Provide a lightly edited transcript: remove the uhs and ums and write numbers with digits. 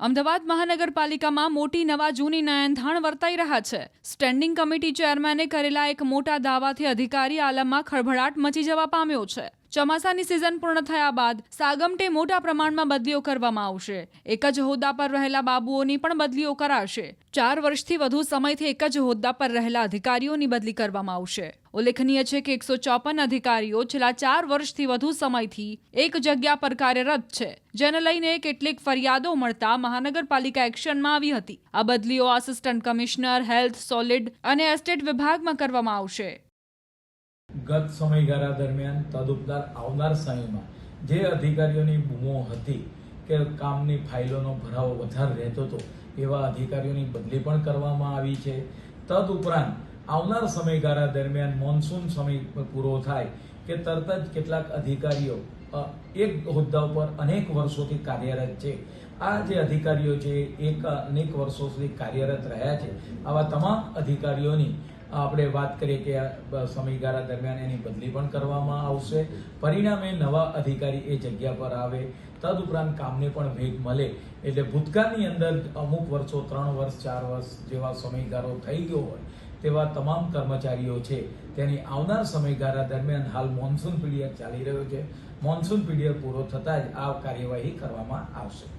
અમદાવાદ મહાનગરપાલિકામાં મોટી નવા જૂની નયનધાણ વર્તાઈ રહ્યા છે। સ્ટેન્ડિંગ કમિટી ચેરમેને કરેલા એક મોટા દાવાથી અધિકારી આલમમાં ખળભળાટ મચી જવા પામ્યો છે। ચોમાસાની સિઝન પૂર્ણ થયા બાદ સાગમટે મોટા પ્રમાણમાં બદલીઓ કરવામાં આવશે। એક જ હોદ્દા પર રહેલા બાબુઓની પણ બદલીઓ કરાશે। 4 વર્ષથી વધુ સમયથી એક જ હોદ્દા પર રહેલા અધિકારીઓની બદલી કરવામાં આવશે। ઉલ્લેખનીય છે કે 154 અધિકારીઓ છેલ્લા 4 વર્ષથી વધુ સમયથી એક જગ્યા પર કાર્યરત છે, જેને લઈને કેટલીક ફરિયાદો મળતા મહાનગરપાલિકા એક્શનમાં આવી હતી। આ બદલીઓ આસિસ્ટન્ટ કમિશનર, હેલ્થ, સોલિડ અને એસ્ટેટ વિભાગમાં કરવામાં આવશે। ગત સમયગાળા દરમિયાન તદુપરાંત આવનાર સમયમાં જે અધિકારીઓની બૂમો હતી કે કામની ફાઇલોનો ભરાવો વધારે રહેતો હતો એવા અધિકારીઓની બદલી પણ કરવામાં આવી છે। તદુપરાંત આવનાર સમયગાળા દરમિયાન મોન્સૂન સમય પૂરો થાય કે તરત જ કેટલાક અધિકારીઓ એક હોદ્દા ઉપર અનેક વર્ષોથી કાર્યરત છે। આ જે અધિકારીઓ છે અનેક વર્ષો સુધી કાર્યરત રહ્યા છે, આવા તમામ અધિકારીઓની આપણે વાત કરીએ કે સમયગાળા દરમિયાન એની બદલી પણ કરવામાં આવશે। પરિણામે નવા અધિકારી એ જગ્યા પર આવે, તદુપરાંત કામને પણ વેગ મળે। એટલે ભૂતકાળની અંદર અમુક વર્ષો 3 વર્ષ 4 વર્ષ જેવા સમયગાળો થઈ ગયો હોય તેવા તમામ કર્મચારીઓ છે તેની આવનાર સમયગાળા દરમિયાન હાલ મોન્સૂન પીરિયડ ચાલી રહ્યો છે, મોન્સૂન પીરિયડ પૂરો થતાં જ આ કાર્યવાહી કરવામાં આવશે।